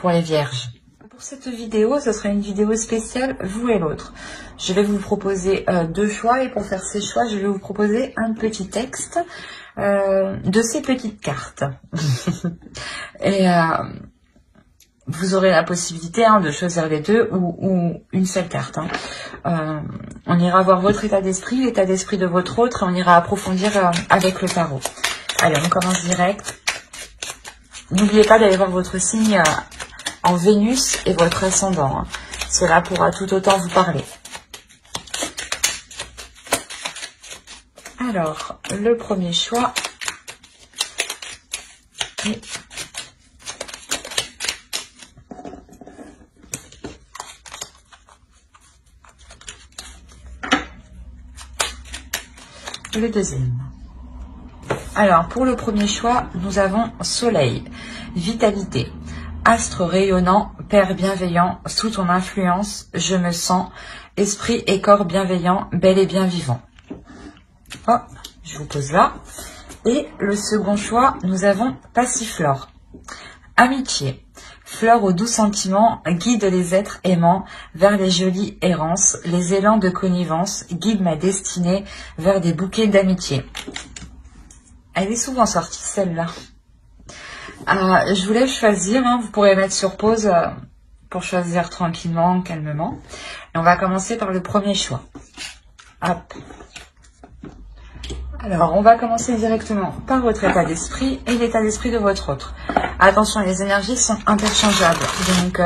pour les vierges. Pour cette vidéo, ce sera une vidéo spéciale vous et l'autre. Je vais vous proposer deux choix et pour faire ces choix, je vais vous proposer un petit texte de ces petites cartes. Et vous aurez la possibilité de choisir les deux ou une seule carte. On ira voir votre état d'esprit, l'état d'esprit de votre autre et on ira approfondir avec le tarot. Allez, on commence direct. N'oubliez pas d'aller voir votre signe en Vénus et votre ascendant. Cela pourra tout autant vous parler. Alors, le premier choix est le deuxième. Alors, pour le premier choix, nous avons Soleil, vitalité, astre rayonnant, Père bienveillant, sous ton influence, je me sens, esprit et corps bienveillant, bel et bien vivant. Hop, je vous pose là. Et le second choix, nous avons Passiflore, amitié, fleur aux doux sentiments, guide les êtres aimants vers les jolies errances, les élans de connivence, guide ma destinée vers des bouquets d'amitié. Elle est souvent sortie celle-là. Je vous laisse choisir, vous pourrez mettre sur pause pour choisir tranquillement, calmement. Et on va commencer par le premier choix. Hop. Alors, on va commencer directement par votre état d'esprit et l'état d'esprit de votre autre. Attention, les énergies sont interchangeables. Donc,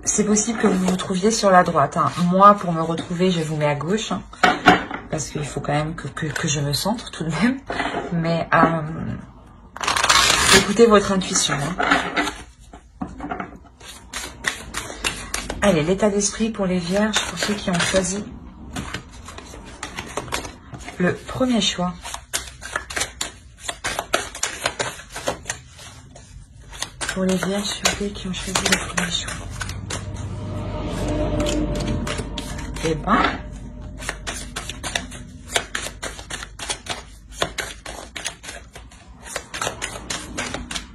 c'est possible que vous vous trouviez sur la droite. Moi, pour me retrouver, je vous mets à gauche. Parce qu'il faut quand même que je me centre tout de même. Mais écoutez votre intuition. Allez, l'état d'esprit pour les vierges, pour ceux qui ont choisi le premier choix. Pour les vierges, s'il vous plaît, qui ont choisi le premier choix. Eh ben...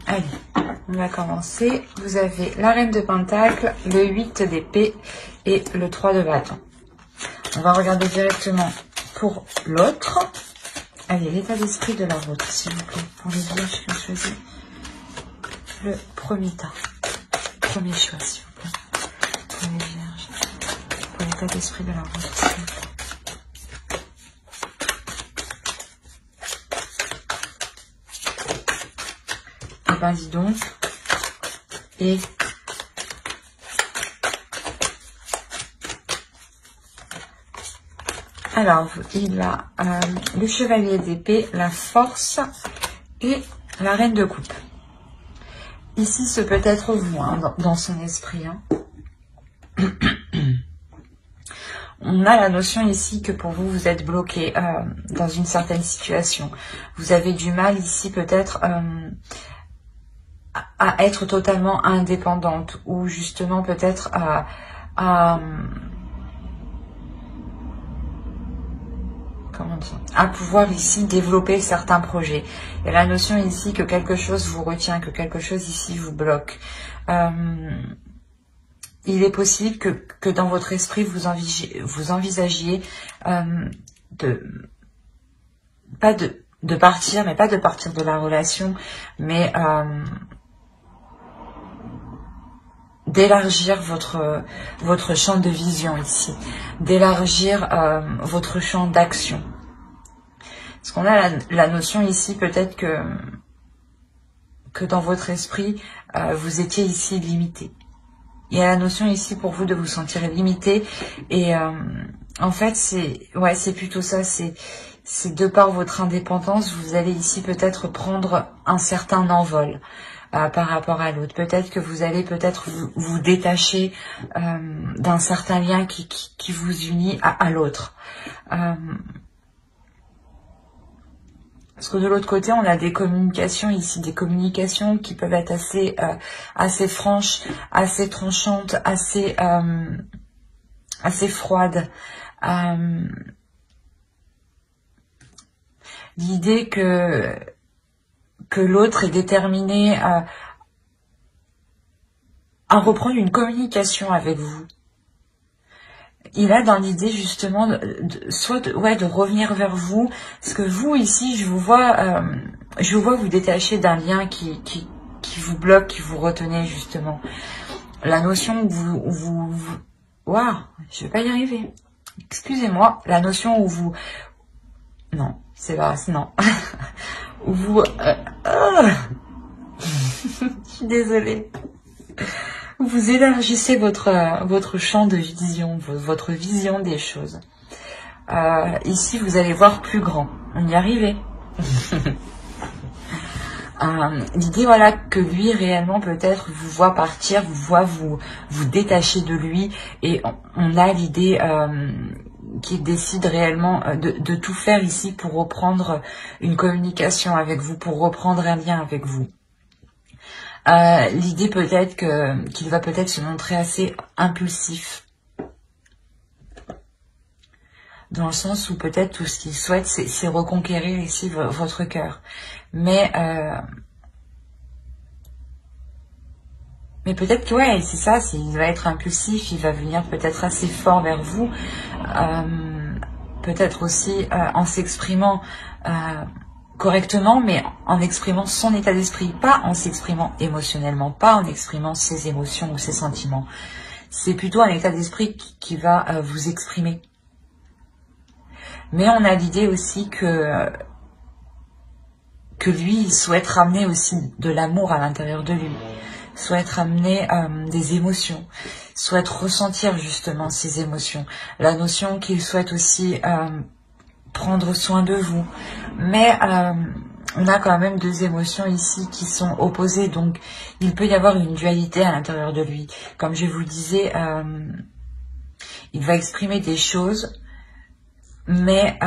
Allez, on va commencer. Vous avez la reine de Pentacle, le 8 d'épée et le 3 de bâton. On va regarder directement pour l'autre. Allez, l'état d'esprit de la vôtre, s'il vous plaît. Pour les vierges qui ont choisi le premier tas. Premier choix, s'il vous plaît. Pour les vierges. Pour l'état d'esprit de la vôtre, s'il vous plaît. Ben dis donc. Et alors il a le chevalier d'épée, la force et la reine de coupe. Ici ce peut être vous dans son esprit. On a la notion ici que pour vous, vous êtes bloqué dans une certaine situation. Vous avez du mal ici peut-être à être totalement indépendante ou justement peut-être à pouvoir ici développer certains projets. Il y a la notion ici que quelque chose vous retient, que quelque chose ici vous bloque. Il est possible que dans votre esprit vous envisagiez de partir, mais pas de partir de la relation, mais d'élargir votre champ de vision ici, d'élargir votre champ d'action. Parce qu'on a la notion ici peut-être que dans votre esprit, vous étiez ici limité. Il y a la notion ici pour vous de vous sentir limité et en fait c'est plutôt ça, c'est de par votre indépendance, vous allez ici peut-être prendre un certain envol. Par rapport à l'autre. Peut-être que vous allez vous détacher d'un certain lien qui vous unit à l'autre. Parce que de l'autre côté, on a des communications ici, des communications qui peuvent être assez franches, assez tranchantes, assez froides. L'idée que l'autre est déterminé à reprendre une communication avec vous. Il a dans l'idée justement de revenir vers vous, parce que vous ici, je vous vois vous détacher d'un lien qui vous bloque, qui vous retenait justement. La notion où waouh, je vais pas y arriver. Excusez-moi, la notion où vous, non, c'est pas, non, où vous, je suis désolée. Vous élargissez votre champ de vision, votre vision des choses. Ici, vous allez voir plus grand. On y arrivait. L'idée, voilà, que lui, réellement, peut-être, vous voit partir, vous voit vous détacher de lui. Et on a l'idée qu'il décide réellement de tout faire ici pour reprendre une communication avec vous, pour reprendre un lien avec vous. L'idée peut-être qu'il va peut-être se montrer assez impulsif, dans le sens où peut-être tout ce qu'il souhaite c'est reconquérir ici votre cœur, mais peut-être que ouais, c'est ça, il va être impulsif, il va venir peut-être assez fort vers vous, peut-être aussi en s'exprimant correctement, mais en exprimant son état d'esprit, pas en s'exprimant émotionnellement, pas en exprimant ses émotions ou ses sentiments. C'est plutôt un état d'esprit qui va vous exprimer. Mais on a l'idée aussi que lui, il souhaite ramener aussi de l'amour à l'intérieur de lui, souhaite ramener des émotions, souhaite ressentir justement ces émotions. La notion qu'il souhaite aussi prendre soin de vous, mais on a quand même deux émotions ici qui sont opposées, donc il peut y avoir une dualité à l'intérieur de lui. Comme je vous le disais, il va exprimer des choses, mais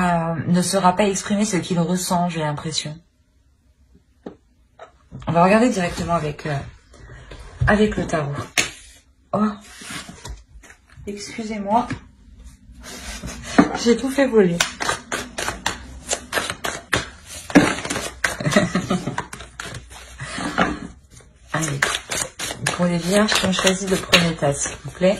ne saura pas exprimer ce qu'il ressent, j'ai l'impression. On va regarder directement avec le tarot. Oh, excusez-moi, j'ai tout fait voler. Allez, pour les vierges qui ont choisi le premier tas, s'il vous plaît.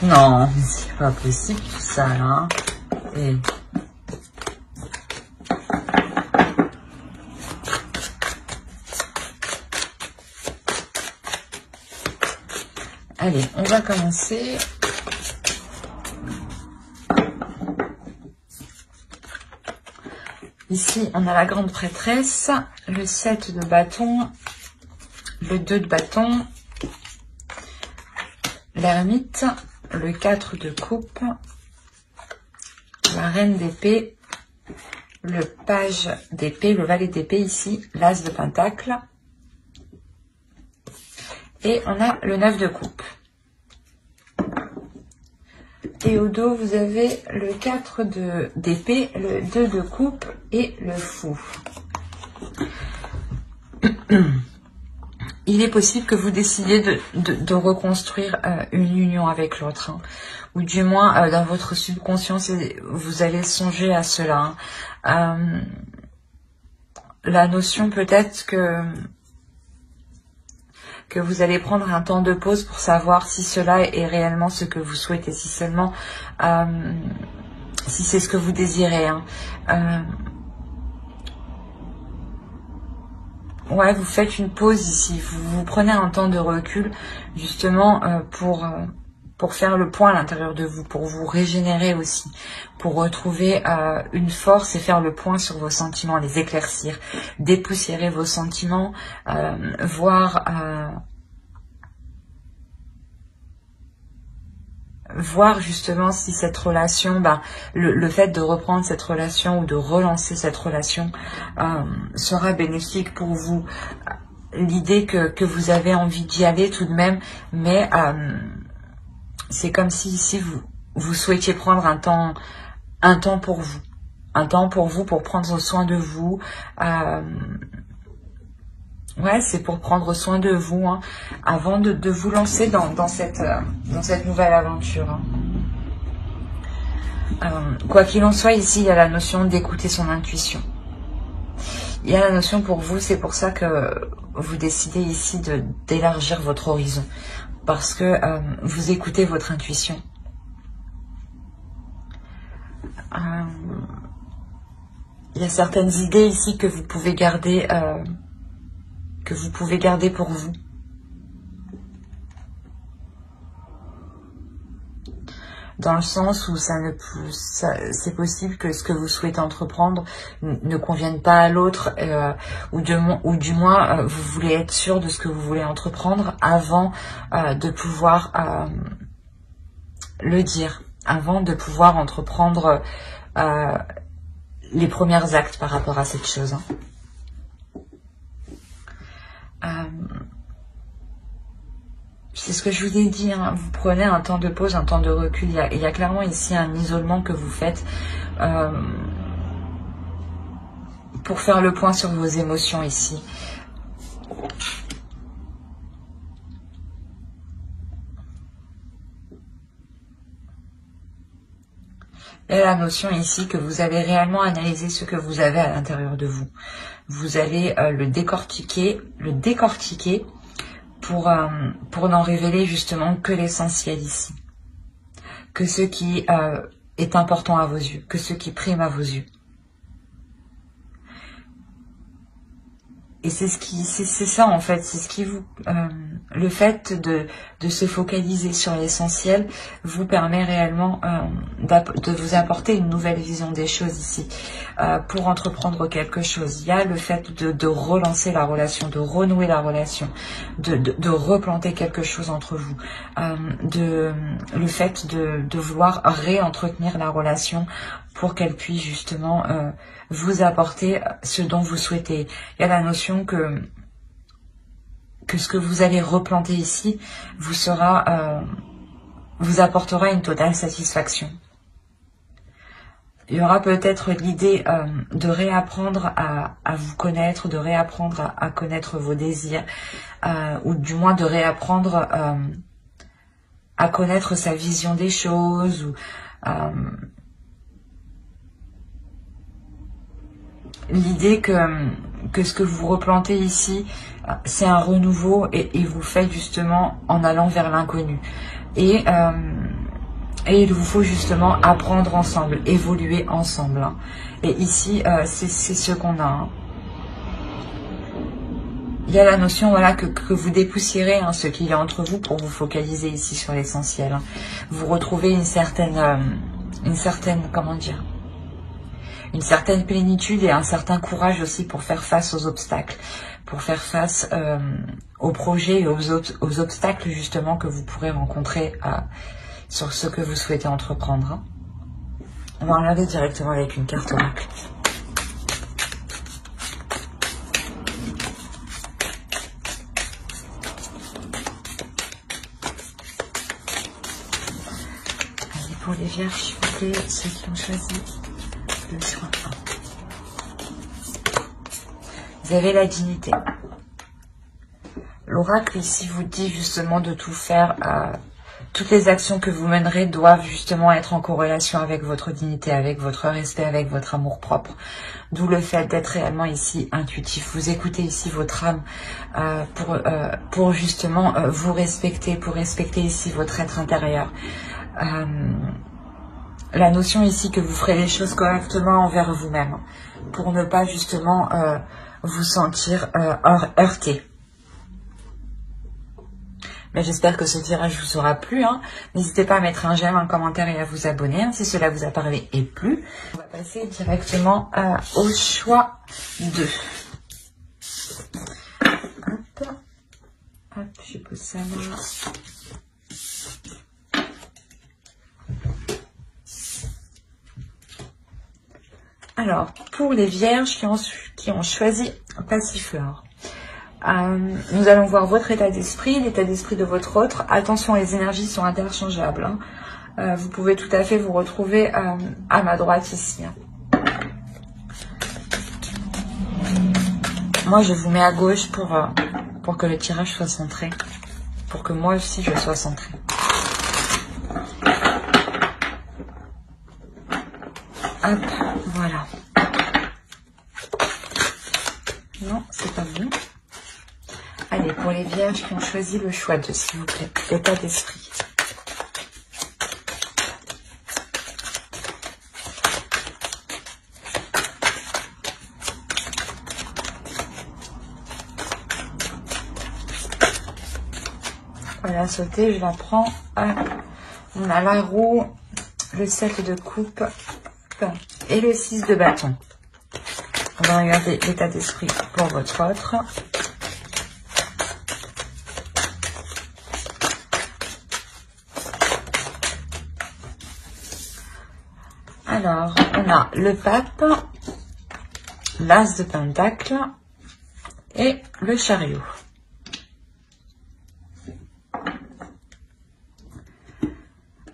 Non, c'est pas possible tout ça, là. Et... Allez, on va commencer. Ici, on a la grande prêtresse, le 7 de bâton, le 2 de bâton, l'ermite, le 4 de coupe, la reine d'épée, le page d'épée, le valet d'épée ici, l'as de pentacle. Et on a le 9 de coupe. Et au dos, vous avez le 4 d'épée, le 2 de coupe et le fou. Il est possible que vous décidiez de reconstruire une union avec l'autre. Hein. Ou du moins, dans votre subconscient, vous allez songer à cela. Hein. La notion peut-être que vous allez prendre un temps de pause pour savoir si cela est réellement ce que vous souhaitez, si seulement, si c'est ce que vous désirez. Hein. Ouais, vous faites une pause ici, vous prenez un temps de recul, justement, pour faire le point à l'intérieur de vous, pour vous régénérer aussi, pour retrouver une force et faire le point sur vos sentiments, les éclaircir, dépoussiérer vos sentiments, voir justement si cette relation, le fait de reprendre cette relation ou de relancer cette relation sera bénéfique pour vous. L'idée que vous avez envie d'y aller tout de même, mais c'est comme si ici vous souhaitiez prendre un temps pour vous. Un temps pour vous, pour prendre soin de vous. Ouais, c'est pour prendre soin de vous, hein, avant de vous lancer dans cette nouvelle aventure. Quoi qu'il en soit, ici, il y a la notion d'écouter son intuition. Il y a la notion pour vous, c'est pour ça que vous décidez ici d'élargir votre horizon. Parce que vous écoutez votre intuition. Il y a certaines idées ici que vous pouvez garder pour vous. Dans le sens où c'est possible que ce que vous souhaitez entreprendre ne convienne pas à l'autre, ou du moins vous voulez être sûr de ce que vous voulez entreprendre avant de pouvoir le dire, avant de pouvoir entreprendre les premiers actes par rapport à cette chose. C'est ce que je vous ai dit, hein, vous prenez un temps de pause, un temps de recul. Il y a clairement ici un isolement que vous faites pour faire le point sur vos émotions ici. Il y a la notion ici que vous allez réellement analyser ce que vous avez à l'intérieur de vous. Vous allez le décortiquer pour n'en révéler justement que l'essentiel ici. Que ce qui est important à vos yeux, que ce qui prime à vos yeux. Et c'est ça en fait, c'est ce qui vous... le fait de se focaliser sur l'essentiel vous permet réellement de vous apporter une nouvelle vision des choses ici. Pour entreprendre quelque chose, il y a le fait de relancer la relation, de renouer la relation, de replanter quelque chose entre vous. Le fait de vouloir réentretenir la relation pour qu'elle puisse justement vous apporter ce dont vous souhaitez. Il y a la notion que ce que vous allez replanter ici vous apportera une totale satisfaction. Il y aura peut-être l'idée de réapprendre à vous connaître, de réapprendre à connaître vos désirs, ou du moins de réapprendre à connaître sa vision des choses, ou l'idée que ce que vous replantez ici, c'est un renouveau et vous faites justement en allant vers l'inconnu. Et il vous faut justement apprendre ensemble, évoluer ensemble. Hein. Et ici, c'est ce qu'on a. Hein. Il y a la notion voilà, que vous dépoussiérez hein, ce qu'il y a entre vous pour vous focaliser ici sur l'essentiel. Hein. Vous retrouvez une certaine comment dire, une certaine plénitude et un certain courage aussi pour faire face aux obstacles, pour faire face aux projets et aux obstacles justement que vous pourrez rencontrer sur ce que vous souhaitez entreprendre. Hein. On va regarder directement avec une carte oracle. Allez, pour les vierges, s'il vous plaît, ceux qui ont choisi le soin 1. Vous avez la dignité. L'oracle ici vous dit justement de tout faire. Toutes les actions que vous mènerez doivent justement être en corrélation avec votre dignité, avec votre respect, avec votre amour-propre. D'où le fait d'être réellement ici intuitif. Vous écoutez ici votre âme pour justement vous respecter, pour respecter ici votre être intérieur. La notion ici que vous ferez les choses correctement envers vous-même, pour ne pas justement vous sentir heurté. Mais j'espère que ce tirage vous aura plu. Hein. N'hésitez pas à mettre un j'aime, un commentaire et à vous abonner hein, si cela vous a parlé et plu. On va passer directement au choix 2. Hop, je pose ça là. Alors, pour les vierges qui ont choisi Passiflore, nous allons voir votre état d'esprit, l'état d'esprit de votre autre. Attention, les énergies sont interchangeables. Hein. Vous pouvez tout à fait vous retrouver à ma droite ici. Hein. Moi, je vous mets à gauche pour que le tirage soit centré. Pour que moi aussi, je sois centrée. Hop, voilà. Non, c'est pas bon. Allez, pour les vierges qui ont choisi le choix de, s'il vous plaît, l'état d'esprit. Voilà, sauter, je la prends. On a la roue, le 7 de coupe et le 6 de bâton. On va regarder l'état d'esprit pour votre autre. Alors, on a le pape, l'as de pentacle et le chariot.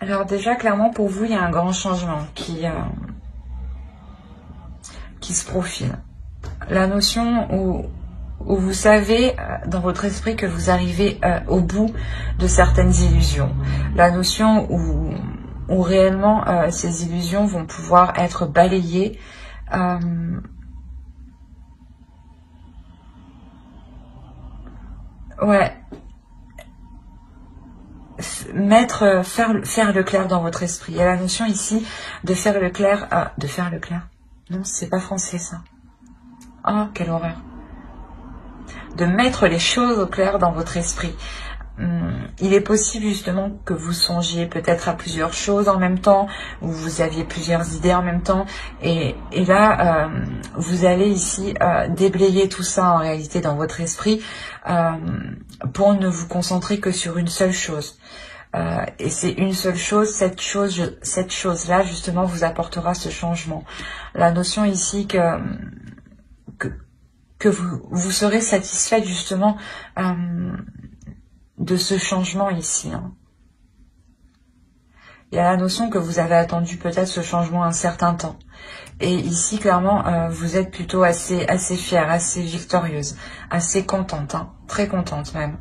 Alors déjà, clairement, pour vous, il y a un grand changement qui se profile. La notion où vous savez dans votre esprit que vous arrivez au bout de certaines illusions. La notion où réellement ces illusions vont pouvoir être balayées. Ouais. Faire le clair dans votre esprit. Il y a la notion ici de faire le clair. De faire le clair. Non, c'est pas français ça. Oh, quelle horreur. De mettre les choses au clair dans votre esprit. Il est possible justement que vous songiez peut-être à plusieurs choses en même temps, ou vous aviez plusieurs idées en même temps, et là, vous allez ici déblayer tout ça en réalité dans votre esprit pour ne vous concentrer que sur une seule chose. Et c'est une seule chose, cette chose-là justement vous apportera ce changement. La notion ici que vous serez satisfait justement de ce changement ici. Il y a la notion que vous avez attendu peut-être ce changement un certain temps. Et ici, clairement, vous êtes plutôt assez fière, assez victorieuse, assez contente, très contente même.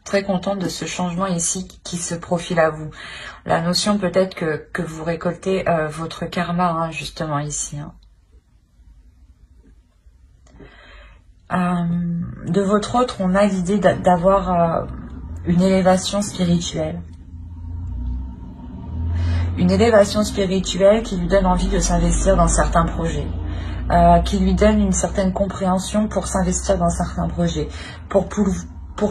Très contente de ce changement ici qui se profile à vous. La notion peut-être que vous récoltez votre karma, justement ici. De votre autre, on a l'idée d'avoir une élévation spirituelle. Une élévation spirituelle qui lui donne envie de s'investir dans certains projets. Qui lui donne une certaine compréhension pour s'investir dans certains projets. Pour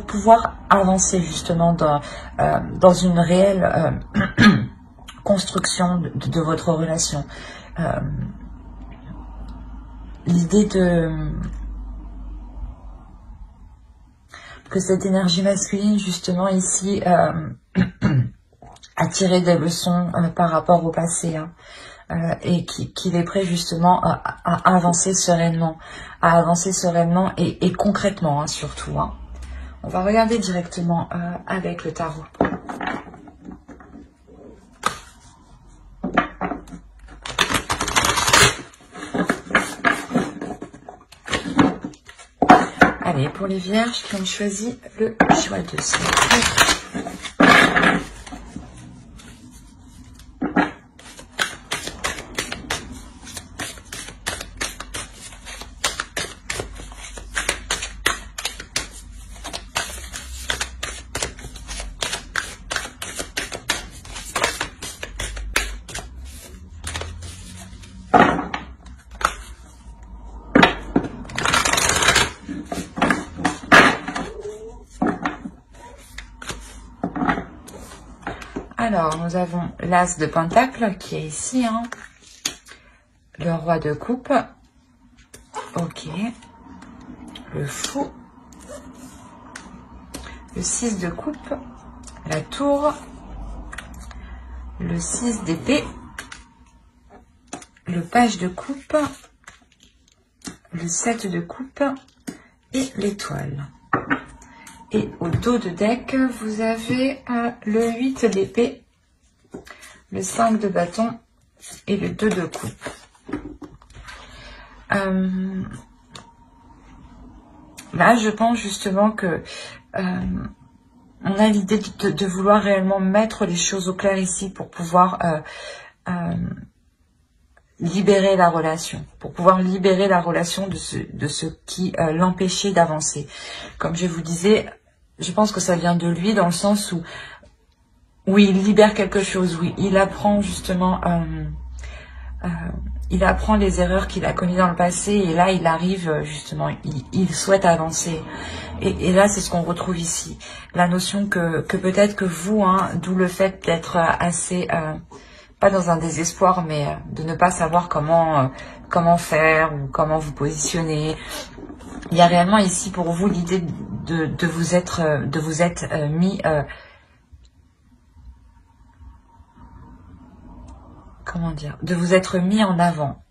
pouvoir avancer justement dans une réelle construction de votre relation. L'idée que cette énergie masculine justement ici a tiré des leçons par rapport au passé et qu'il est prêt justement à avancer sereinement, et concrètement surtout. On va regarder directement avec le tarot. Allez, pour les vierges qui ont choisi le choix de ciel. Alors, nous avons l'as de pentacle qui est ici, le roi de coupe, ok, le fou, le 6 de coupe, la tour, le 6 d'épée, le page de coupe, le 7 de coupe et l'étoile. Et au dos de deck, vous avez le 8 d'épée, le 5 de bâton et le 2 de coupe. Là, je pense justement que on a l'idée de vouloir réellement mettre les choses au clair ici pour pouvoir libérer la relation, de ce qui l'empêchait d'avancer. Comme je vous disais, je pense que ça vient de lui dans le sens où il libère quelque chose, oui, il apprend justement, il apprend les erreurs qu'il a commises dans le passé et là il arrive justement, il souhaite avancer. Et là c'est ce qu'on retrouve ici, la notion que peut-être que vous, d'où le fait d'être assez, pas dans un désespoir, mais de ne pas savoir comment faire ou comment vous positionner. Il y a réellement ici pour vous l'idée de vous être mis... comment dire, de vous être mis en avant.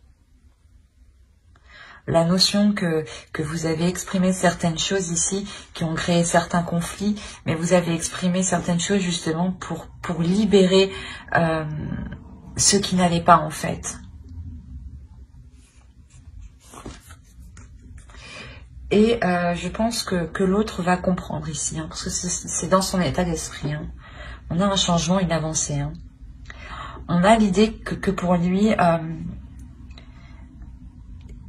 La notion que vous avez exprimé certaines choses ici qui ont créé certains conflits, mais vous avez exprimé certaines choses justement pour libérer ce qui n'allait pas en fait. Et je pense que l'autre va comprendre ici, parce que c'est dans son état d'esprit. On a un changement, une avancée. On a l'idée que pour lui,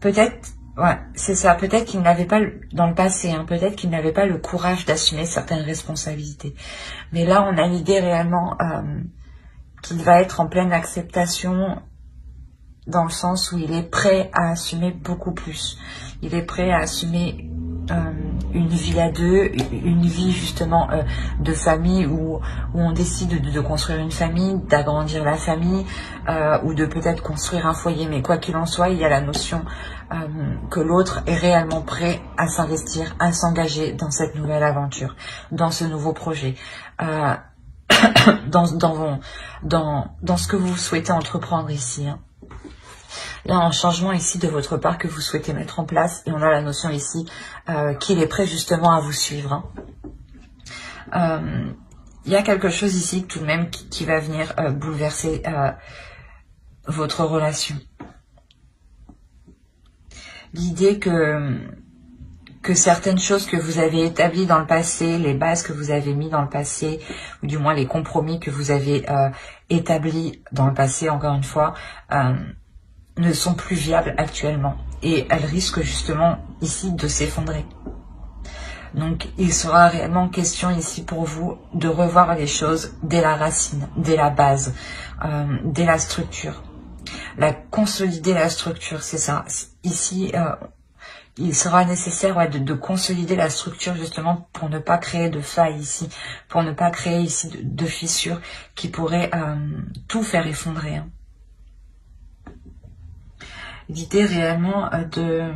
peut-être, ouais, c'est ça, peut-être qu'il n'avait pas, dans le passé, peut-être qu'il n'avait pas le courage d'assumer certaines responsabilités. Mais là, on a l'idée réellement qu'il va être en pleine acceptation, dans le sens où il est prêt à assumer beaucoup plus. Il est prêt à assumer une vie à deux, une vie justement de famille où on décide de construire une famille, d'agrandir la famille ou de peut-être construire un foyer. Mais quoi qu'il en soit, il y a la notion que l'autre est réellement prêt à s'investir, à s'engager dans cette nouvelle aventure, dans ce nouveau projet, dans ce que vous souhaitez entreprendre ici. Il y a un changement ici de votre part que vous souhaitez mettre en place et on a la notion ici qu'il est prêt justement à vous suivre. Il y a quelque chose ici tout de même qui va venir bouleverser votre relation. L'idée que certaines choses que vous avez établies dans le passé, les bases que vous avez mis dans le passé, ou du moins les compromis que vous avez établis dans le passé, encore une fois, ne sont plus viables actuellement et elles risquent justement ici de s'effondrer. Donc il sera réellement question ici pour vous de revoir les choses dès la racine, dès la base, dès la structure. Consolider la structure, c'est ça. Ici, il sera nécessaire de consolider la structure justement pour ne pas créer de failles ici, pour ne pas créer ici de fissures qui pourraient tout faire effondrer. L'idée réellement de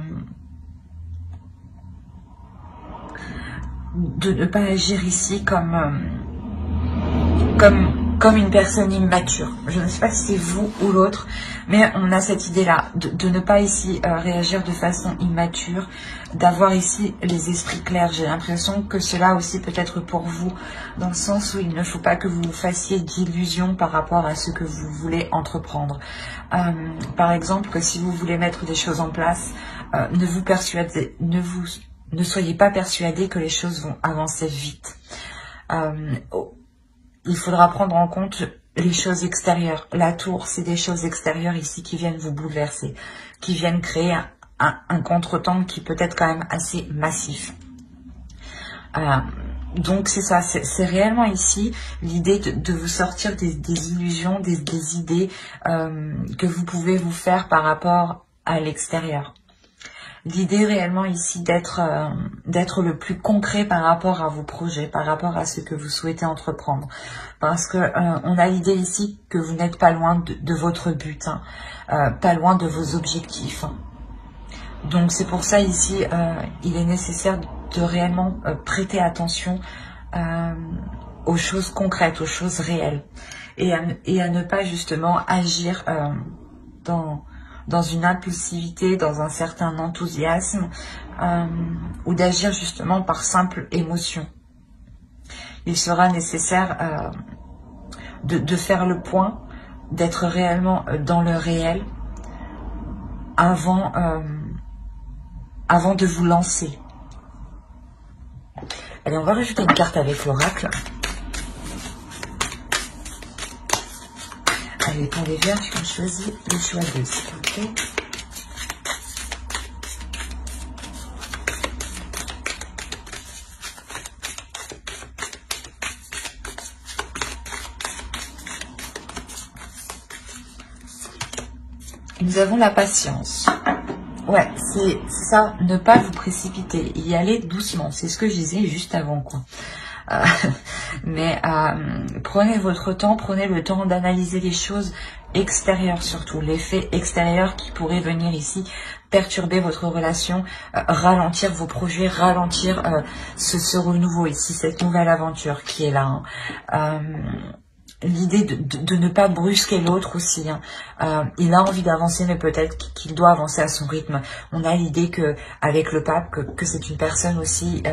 ne pas agir ici comme une personne immature. Je ne sais pas si c'est vous ou l'autre, mais on a cette idée-là, de ne pas ici réagir de façon immature, d'avoir ici les esprits clairs. J'ai l'impression que cela aussi peut être pour vous, dans le sens où il ne faut pas que vous fassiez d'illusions par rapport à ce que vous voulez entreprendre. Par exemple, que si vous voulez mettre des choses en place, ne soyez pas persuadé que les choses vont avancer vite. Il faudra prendre en compte les choses extérieures. La tour, c'est des choses extérieures ici qui viennent vous bouleverser, qui viennent créer un contretemps qui peut être quand même assez massif. Donc c'est ça, c'est réellement ici l'idée de vous sortir des illusions, des idées que vous pouvez vous faire par rapport à l'extérieur. L'idée réellement ici d'être le plus concret par rapport à vos projets, par rapport à ce que vous souhaitez entreprendre. Parce que on a l'idée ici que vous n'êtes pas loin de votre but, pas loin de vos objectifs. Donc c'est pour ça ici, il est nécessaire de réellement prêter attention aux choses concrètes, aux choses réelles. Et à ne pas justement agir dans une impulsivité, dans un certain enthousiasme, ou d'agir justement par simple émotion. Il sera nécessaire de faire le point, d'être réellement dans le réel avant de vous lancer. Allez, on va rajouter une carte avec l'oracle. Allez, pour les vierges qui ont choisi le choix 2, s'il vous plaît. Nous avons la patience. Ouais, c'est ça, ne pas vous précipiter, y aller doucement. C'est ce que je disais juste avant, quoi. Mais prenez votre temps, prenez le temps d'analyser les choses extérieures surtout, les faits extérieurs qui pourraient venir ici perturber votre relation, ralentir vos projets, ralentir ce renouveau ici, cette nouvelle aventure qui est là. Hein. L'idée de ne pas brusquer l'autre aussi. Hein. Il a envie d'avancer, mais peut-être qu'il doit avancer à son rythme. On a l'idée que avec le pape, que c'est une personne aussi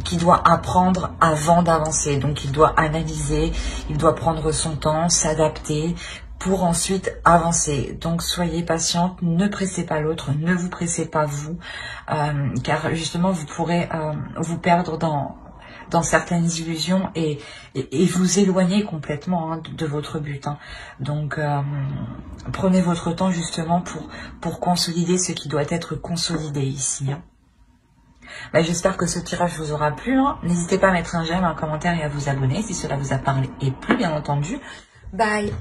qui doit apprendre avant d'avancer. Donc il doit analyser, il doit prendre son temps, s'adapter pour ensuite avancer. Donc soyez patiente, ne pressez pas l'autre, ne vous pressez pas vous, car justement vous pourrez vous perdre dans certaines illusions et vous éloigner complètement hein, de votre but. Hein. Donc, prenez votre temps justement pour consolider ce qui doit être consolidé ici. Hein. Ben, j'espère que ce tirage vous aura plu. Hein. N'hésitez pas à mettre un j'aime, un commentaire et à vous abonner si cela vous a parlé et plu, bien entendu. Bye!